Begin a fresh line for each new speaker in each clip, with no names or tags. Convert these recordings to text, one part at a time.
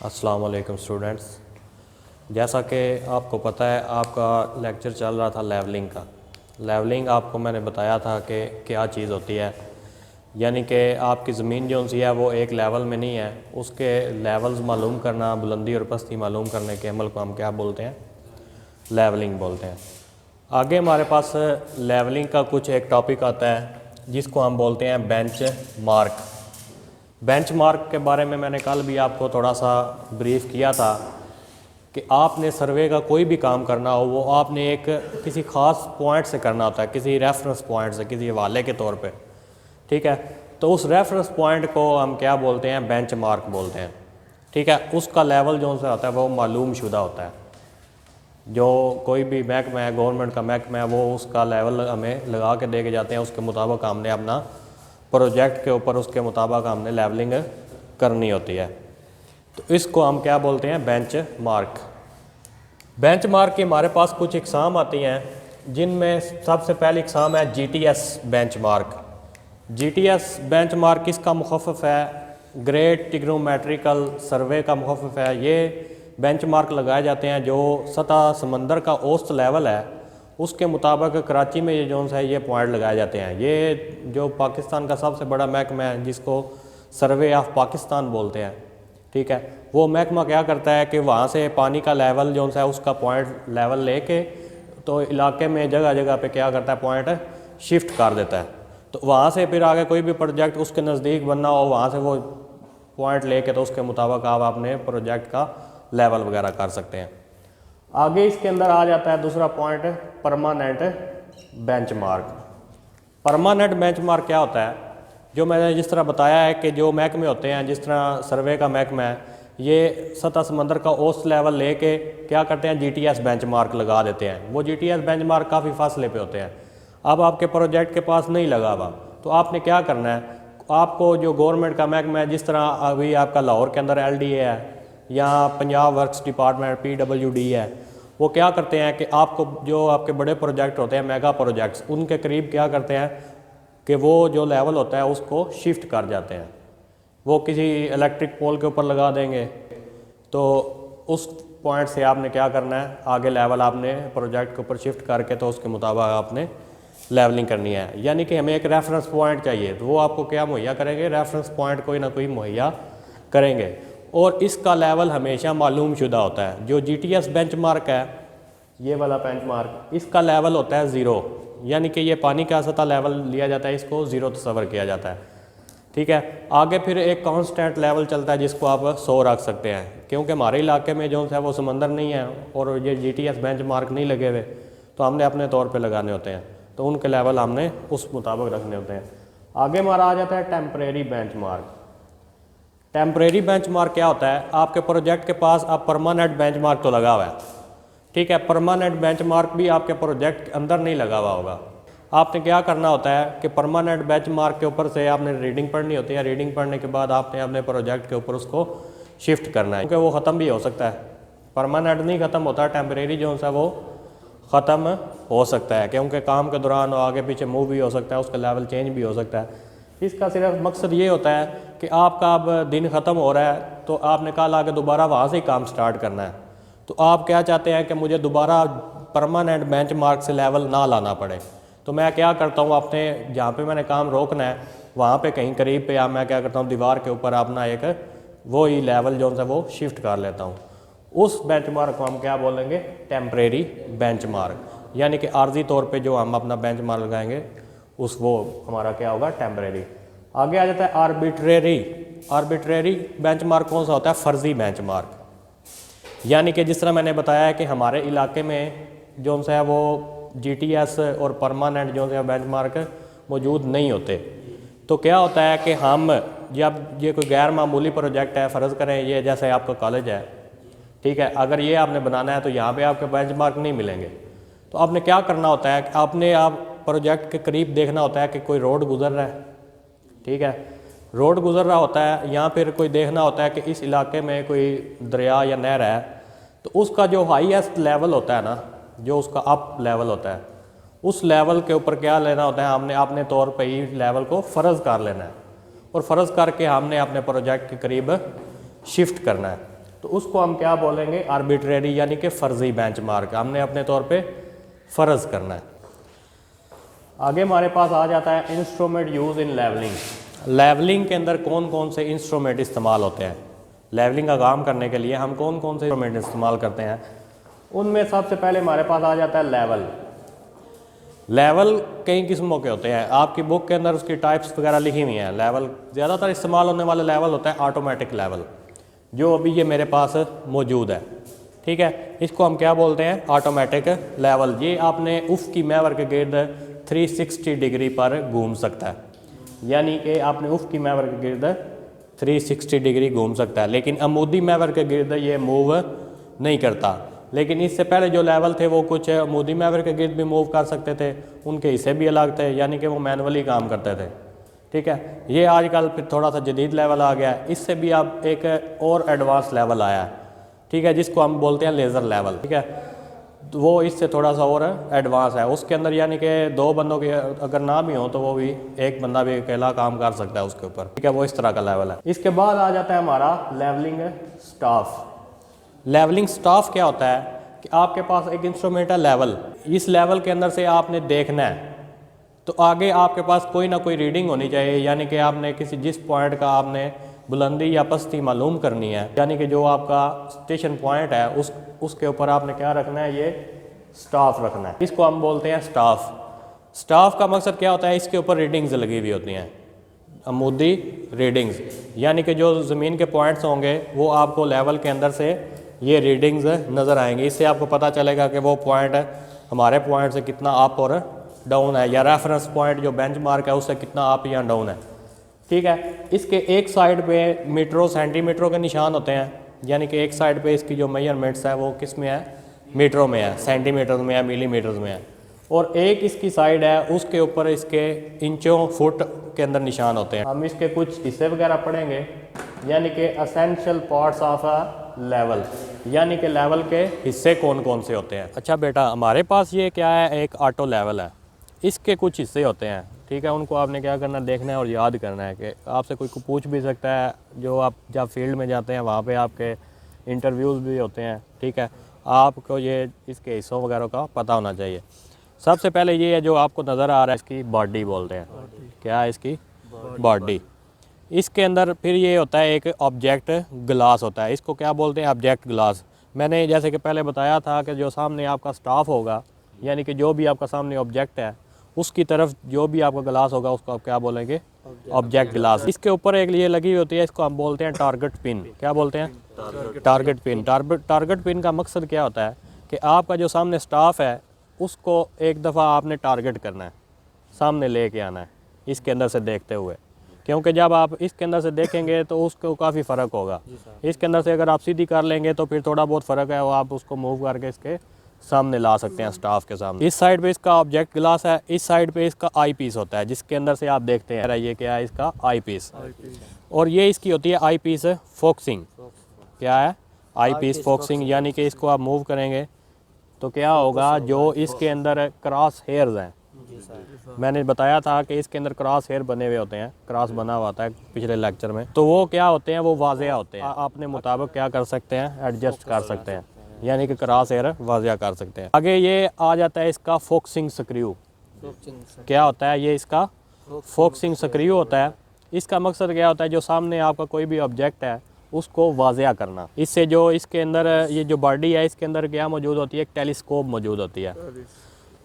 अस्सलाम वालेकुम स्टूडेंट्स। जैसा कि आपको पता है, आपका लेक्चर चल रहा था लेवलिंग का। लेवलिंग आपको मैंने बताया था कि क्या चीज़ होती है, यानी कि आपकी ज़मीन जो सी है वो एक लेवल में नहीं है, उसके लेवल्स मालूम करना, बुलंदी और पस्ती मालूम करने के अमल को हम क्या बोलते हैं, लेवलिंग बोलते हैं। आगे हमारे पास लेवलिंग का कुछ एक टॉपिक आता है जिसको हम बोलते हैं बेंच मार्क। बेंच मार्क के बारे में मैंने कल भी आपको थोड़ा सा ब्रीफ किया था कि आपने सर्वे का कोई भी काम करना हो वो आपने एक किसी ख़ास पॉइंट से करना होता है, किसी रेफरेंस पॉइंट से, किसी हवाले के तौर पे, ठीक है। तो उस रेफरेंस पॉइंट को हम क्या बोलते हैं, बेंच मार्क बोलते हैं, ठीक है। उसका लेवल जो सा होता है वो मालूम शुदा होता है। जो कोई भी महकमा है, गवर्नमेंट का महकमा है, वो उसका लेवल हमें लगा के दे के जाते हैं। उसके मुताबिक हमने अपना प्रोजेक्ट के ऊपर उसके मुताबिक हमने लेवलिंग करनी होती है। तो इसको हम क्या बोलते हैं, बेंच मार्क। बेंच मार्क की हमारे पास कुछ इकसाम आती हैं, जिनमें सबसे पहली इकसाम है GTS bench mark. GTS bench mark किसका मुखफ़फ़ है, ग्रेट ट्रिग्नोमेट्रिकल सर्वे का मुखफ़फ़ है। ये बेंच मार्क लगाए जाते हैं जो सतह समंदर का औसत लेवल है उसके मुताबिक कराची में ये जोन है ये पॉइंट लगाए जाते हैं। ये जो पाकिस्तान का सबसे बड़ा महकमा है जिसको सर्वे ऑफ पाकिस्तान बोलते हैं, ठीक है, वो महकमा क्या करता है कि वहाँ से पानी का लेवल जो है उसका पॉइंट लेवल लेके तो इलाके में जगह जगह पे क्या करता है, पॉइंट शिफ्ट कर देता है। तो वहाँ से फिर आगे कोई भी प्रोजेक्ट उसके नज़दीक बनना हो, वहाँ से वो पॉइंट लेके तो उसके मुताबिक आप अपने प्रोजेक्ट का लेवल वगैरह कर सकते हैं। आगे इसके अंदर आ जाता है दूसरा point, permanent benchmark. Permanent benchmark क्या होता है, जो मैंने जिस तरह बताया है कि जो महकमे होते हैं, जिस तरह सर्वे का महकमा है, ये सतह समंदर का औसत लेवल लेके क्या करते हैं, GTS बेंचमार्क लगा देते हैं। वो GTS बेंचमार्क काफ़ी फासले पे होते हैं। अब आपके प्रोजेक्ट के पास नहीं लगा हुआ तो आपने क्या करना है, आपको जो गवर्नमेंट का महकमा है, जिस तरह अभी आपका लाहौर के अंदर LDA है या पंजाब वर्क्स डिपार्टमेंट PWD है, वो क्या करते हैं कि आपको जो आपके बड़े प्रोजेक्ट होते हैं, मेगा प्रोजेक्ट्स, उनके करीब क्या करते हैं कि वो जो लेवल होता है उसको शिफ्ट कर जाते हैं। वो किसी इलेक्ट्रिक पोल के ऊपर लगा देंगे, तो उस पॉइंट से आपने क्या करना है, आगे लेवल आपने प्रोजेक्ट के ऊपर शिफ्ट करके तो उसके मुताबिक आपने लेवलिंग करनी है। यानी कि हमें एक रेफरेंस पॉइंट चाहिए, तो वो आपको क्या मुहैया करेंगे, रेफरेंस पॉइंट कोई ना कोई मुहैया करेंगे, और इसका लेवल हमेशा मालूम शुदा होता है। जो GTS बेंचमार्क है, ये वाला बेंचमार्क, इसका लेवल होता है 0, यानी कि ये पानी का सतह लेवल लिया जाता है, इसको 0 तस्वर किया जाता है, ठीक है। आगे फिर एक कांस्टेंट लेवल चलता है जिसको आप 100 रख सकते हैं, क्योंकि हमारे इलाके में जो है वो समंदर नहीं है और ये GTS बेंचमार्क नहीं लगे हुए, तो हमने अपने तौर पर लगाने होते हैं, तो उनके लेवल हमने उस मुताबिक रखने होते हैं। आगे हमारा आ जाता है टेम्परेरी बेंचमार्क। टेम्परेरी बेंचमार्क क्या होता है, आपके प्रोजेक्ट के पास अब परमानेंट बेंचमार्क तो लगा हुआ है, ठीक है, परमानेंट बेंचमार्क भी आपके प्रोजेक्ट के अंदर नहीं लगा हुआ होगा। आपने क्या करना होता है कि परमानेंट बेंचमार्क के ऊपर से आपने रीडिंग पढ़नी होती है। रीडिंग पढ़ने के बाद आपने अपने प्रोजेक्ट के ऊपर उसको शिफ्ट करना है, क्योंकि वो ख़त्म भी हो सकता है। परमानेंट नहीं ख़त्म होता, टेम्परेरी जो है वो ख़त्म हो सकता है, क्योंकि काम के दौरान आगे पीछे मूव भी हो सकता है, उसका लेवल चेंज भी हो सकता है। इसका सिर्फ मकसद ये होता है कि आपका अब दिन ख़त्म हो रहा है तो आपने कल आके दोबारा वहाँ से ही काम स्टार्ट करना है। तो आप क्या चाहते हैं कि मुझे दोबारा परमानेंट बेंचमार्क से लेवल ना लाना पड़े, तो मैं क्या करता हूँ, अपने जहाँ पे मैंने काम रोकना है वहाँ पे कहीं करीब पे या मैं क्या करता हूँ, दीवार के ऊपर अपना एक वो ही लेवल जो है वो शिफ्ट कर लेता हूँ। उस बेंचमार्क को हम क्या बोलेंगे, टेम्परेरी बेंचमार्क, यानी कि आर्जी तौर पे जो हम अपना बेंचमार्क लगाएंगे उस वो हमारा क्या होगा, टेम्परेरी। आगे आ जाता है आर्बिट्रेरी। आर्बिट्रेरी बेंचमार्क कौन सा होता है, फर्जी बेंचमार्क। यानी कि जिस तरह मैंने बताया है कि हमारे इलाके में जो है वो GTS और परमानेंट जो है बेंचमार्क मौजूद नहीं होते, तो क्या होता है कि हम जब ये कोई गैर मामूली प्रोजेक्ट है, फ़र्ज़ करें ये जैसे आपका कॉलेज है, ठीक है, अगर ये आपने बनाना है तो यहाँ पे आपके बेंचमार्क नहीं मिलेंगे। तो आपने क्या करना होता है, आपने आप प्रोजेक्ट के करीब देखना होता है कि कोई रोड गुजर रहा है, ठीक है, रोड गुजर रहा होता है, या फिर कोई देखना होता है कि इस इलाके में कोई दरिया या नहर है, तो उसका जो हाईएस्ट लेवल होता है ना, जो उसका अप लेवल होता है, उस लेवल के ऊपर क्या लेना होता है, हमने अपने तौर पे ही लेवल को फ़र्ज़ कर लेना है। और फ़र्ज़ करके हमने अपने प्रोजेक्ट के करीब शिफ्ट करना है, तो उसको हम क्या बोलेंगे, आर्बिट्रेरी यानी कि फ़र्ज़ी बेंचमार्क हमने अपने तौर पे फ़र्ज़ करना है। आगे हमारे पास आ जाता है instrument use in levelling. Levelling के अंदर कौन कौन से इंस्ट्रूमेंट इस्तेमाल होते हैं, लेवलिंग का काम करने के लिए हम कौन कौन से इंस्ट्रूमेंट इस्तेमाल करते हैं। उनमें सबसे पहले हमारे पास आ जाता है लेवल। लेवल कई किस्मों के होते हैं, आपकी बुक के अंदर उसकी टाइप्स वगैरह लिखी हुई हैं। लेवल ज़्यादातर इस्तेमाल होने वाला लेवल होता है ऑटोमेटिक लेवल, जो अभी ये मेरे पास मौजूद है, ठीक है। इसको हम क्या बोलते हैं, ऑटोमेटिक लेवल। ये आपने उफ की महवर के गिर्द 360 डिग्री पर घूम सकता है, यानी कि आपने उफ की महवर के गिर्द 360 डिग्री घूम सकता है, लेकिन अमूदी महवर के गिर्द ये मूव नहीं करता। लेकिन इससे पहले जो लेवल थे वो कुछ अमूदी महवर के गिर्द भी मूव कर सकते थे, उनके हिस्से भी अलग थे, यानी कि वो मैनुअली काम करते थे, ठीक है। ये आजकल फिर थोड़ा सा जदीद लेवल आ गया है, इससे भी अब एक और एडवांस लेवल आया है, ठीक है, जिसको हम बोलते हैं लेज़र लेवल, ठीक है। तो वो इससे थोड़ा सा और एडवांस है, उसके अंदर यानी कि 2 बंदों के अगर ना भी हो तो वो भी एक बंदा भी अकेला काम कर सकता है उसके ऊपर, ठीक है। वो इस तरह का लेवल है। इसके बाद आ जाता है हमारा लेवलिंग स्टाफ। लेवलिंग स्टाफ क्या होता है कि आपके पास एक इंस्ट्रूमेंट है लेवल, इस लेवल के अंदर से आपने देखना है, तो आगे आपके पास कोई ना कोई रीडिंग होनी चाहिए, यानी कि आपने किसी जिस पॉइंट का आपने बुलंदी या पस्ती मालूम करनी है, यानी कि जो आपका स्टेशन पॉइंट है उसके ऊपर आपने क्या रखना है, ये स्टाफ रखना है। इसको हम बोलते हैं स्टाफ। स्टाफ का मकसद क्या होता है, इसके ऊपर रीडिंग्स लगी हुई होती हैं, अमूदी रीडिंग्स, यानी कि जो ज़मीन के पॉइंट्स होंगे वो आपको लेवल के अंदर से ये रीडिंग्स नज़र आएंगी। इससे आपको पता चलेगा कि वो पॉइंट हमारे पॉइंट से कितना अप और डाउन है, या रेफरेंस पॉइंट जो बेंचमार्क है उससे कितना अप या डाउन है, ठीक है। इसके एक साइड पे मीटरों सेंटीमीटरों के निशान होते हैं, यानी कि एक साइड पे इसकी जो मेजरमेंट्स है वो किस में है, मीटरों में है, सेंटीमीटर में है, मिलीमीटर्स में है। और एक इसकी साइड है उसके ऊपर इसके इंचों फुट के अंदर निशान होते हैं। हम इसके कुछ हिस्से वगैरह पढ़ेंगे, यानी कि essential parts of a level, यानी कि लेवल के हिस्से कौन कौन से होते हैं। अच्छा बेटा, हमारे पास ये क्या है, एक ऑटो लेवल है, इसके कुछ हिस्से होते हैं, ठीक है। उनको आपने क्या करना है, देखना है और याद करना है कि आपसे कोई को पूछ भी सकता है, जो आप जब फील्ड में जाते हैं वहाँ पे आपके इंटरव्यूज़ भी होते हैं, ठीक है। आपको ये इसके हिस्सों वगैरह का पता होना चाहिए। सबसे पहले ये है जो आपको नज़र आ रहा है, इसकी बॉडी बोलते हैं। क्या है इसकी बॉडी। इसके अंदर फिर ये होता है एक ऑब्जेक्ट ग्लास होता है, इसको क्या बोलते हैं, ऑब्जेक्ट ग्लास। मैंने जैसे कि पहले बताया था कि जो सामने आपका स्टाफ होगा, यानी कि जो भी आपका सामने ऑब्जेक्ट है उसकी तरफ जो भी आपका ग्लास होगा उसको आप क्या बोलेंगे, ऑब्जेक्ट ग्लास। इसके ऊपर एक ये लगी होती है, इसको हम बोलते हैं टारगेट पिन। क्या बोलते हैं, टारगेट पिन। टारगेट पिन का मकसद क्या होता है कि आपका जो सामने स्टाफ है उसको एक दफ़ा आपने टारगेट करना है, सामने लेके आना है इसके अंदर से देखते हुए, क्योंकि जब आप इसके अंदर से देखेंगे तो उसको काफ़ी फ़र्क होगा। इसके अंदर से अगर आप सीधी कर लेंगे तो फिर थोड़ा बहुत फ़र्क है, वो आप उसको मूव करके इसके सामने ला सकते हैं, स्टाफ के सामने। इस साइड पे इसका ऑब्जेक्ट ग्लास है, इस साइड पे इसका आई पीस होता है, जिसके अंदर से आप देखते हैं ये क्या है, इसका आई पीस। और ये इसकी होती है आई पीस फोकसिंग। क्या है, आई पीस फोकसिंग, यानी कि इसको आप मूव करेंगे तो क्या होगा, जो इसके अंदर क्रॉस हेयर्स हैं, मैंने बताया था कि इसके अंदर क्रॉस हेयर बने हुए होते हैं, क्रॉस बना हुआ था पिछले लेक्चर में, तो वो क्या होते हैं, वो वाज़ेह होते हैं। अपने मुताबिक क्या कर सकते हैं, एडजस्ट कर सकते हैं, यानी कि क्रॉस हेयर वाज़ेह कर सकते हैं। आगे ये आ जाता है इसका फोकसिंग स्क्रू। क्या होता है, ये इसका फोकसिंग स्क्रू होता है। इसका मकसद क्या होता है, जो सामने आपका कोई भी ऑब्जेक्ट है उसको वाज़ेह करना। इससे जो इसके अंदर ये जो बॉडी है इसके अंदर क्या मौजूद होती है, एक टेलीस्कोप मौजूद होती है।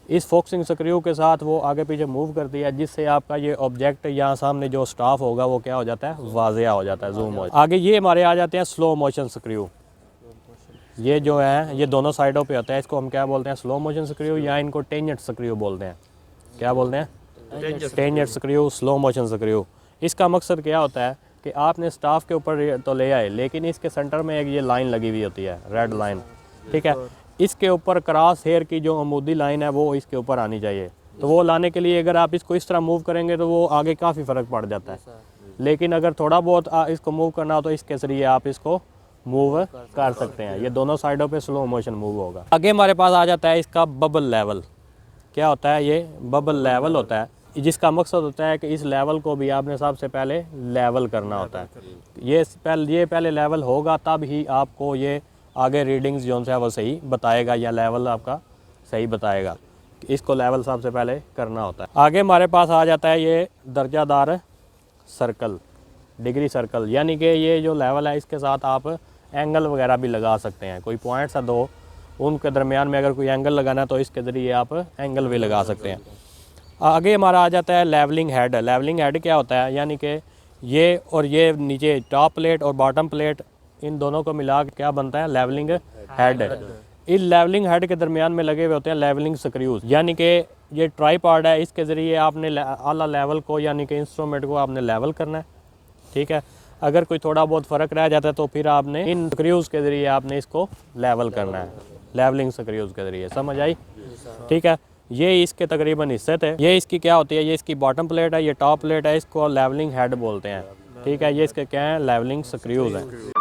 इस फोकसिंग स्क्रू के साथ वो आगे पीछे मूव करती है, जिससे आपका ये ऑब्जेक्ट यहाँ सामने जो स्टाफ होगा वो क्या हो जाता है, वाज़ेह हो जाता है, जूम हो जाता है। आगे ये हमारे आ जाते हैं स्लो मोशन स्क्रू। ये जो है ये दोनों साइडों पे होता है, इसको हम क्या बोलते हैं, स्लो मोशन स्क्रू, या इनको टेंजेंट स्क्रू बोलते हैं। क्या बोलते हैं, tangent screw, slow motion screw. इसका मकसद क्या होता है कि आपने स्टाफ के ऊपर तो ले आए, लेकिन इसके सेंटर में एक ये लाइन लगी हुई होती है, रेड लाइन, ठीक है। इसके ऊपर क्रॉस हेयर की जो अमूदी लाइन है वो इसके ऊपर आनी चाहिए। तो वो लाने के लिए अगर आप इसको इस तरह मूव करेंगे तो वो आगे काफ़ी फ़र्क पड़ जाता है, लेकिन अगर थोड़ा बहुत इसको मूव करना हो तो इसके जरिए आप इसको मूव कर सकते हैं। ये दोनों साइडों पे स्लो मोशन मूव होगा। आगे हमारे पास आ जाता है इसका बबल लेवल। क्या होता है, ये बबल लेवल होता है। जिसका मकसद होता है कि इस लेवल को भी आपने सबसे पहले लेवल करना होता है। ये पहले लेवल होगा तब ही आपको ये आगे रीडिंग्स जो है वो सही बताएगा या लेवल आपका सही बताएगा। इसको लेवल सबसे पहले करना होता है। आगे हमारे पास आ जाता है ये दर्जादार सर्कल, डिग्री सर्कल, यानी कि ये जो लेवल है इसके साथ आप एंगल वगैरह भी लगा सकते हैं। कोई पॉइंट्स है दो, उनके दरमियान में अगर कोई एंगल लगाना है तो इसके ज़रिए आप एंगल भी लगा सकते हैं। आगे हमारा आ जाता है लेवलिंग हेड। लेवलिंग हेड क्या होता है, यानी कि ये और ये नीचे टॉप प्लेट और बॉटम प्लेट, इन दोनों को मिला के क्या बनता है, लेवलिंग हेड। इस लेवलिंग हेड के दरमियान में लगे हुए होते हैं लेवलिंग स्क्रूज, यानी कि ये ट्राइपॉड है, इसके ज़रिए आपने आला लेवल को यानी कि इंस्ट्रूमेंट को आपने लेवल करना है। ठीक है, अगर कोई थोड़ा बहुत फ़र्क रह जाता है तो फिर आपने इन स्क्रूज के ज़रिए आपने इसको लेवल करना है, लेवलिंग स्क्रूज के ज़रिए। समझ आई? ठीक है, ये इसके तकरीबन हिस्से थे। ये इसकी क्या होती है, ये इसकी बॉटम प्लेट है, ये टॉप प्लेट है, इसको लेवलिंग हेड बोलते हैं। ठीक है, ये इसके क्या है, लेवलिंग स्क्रूज हैं।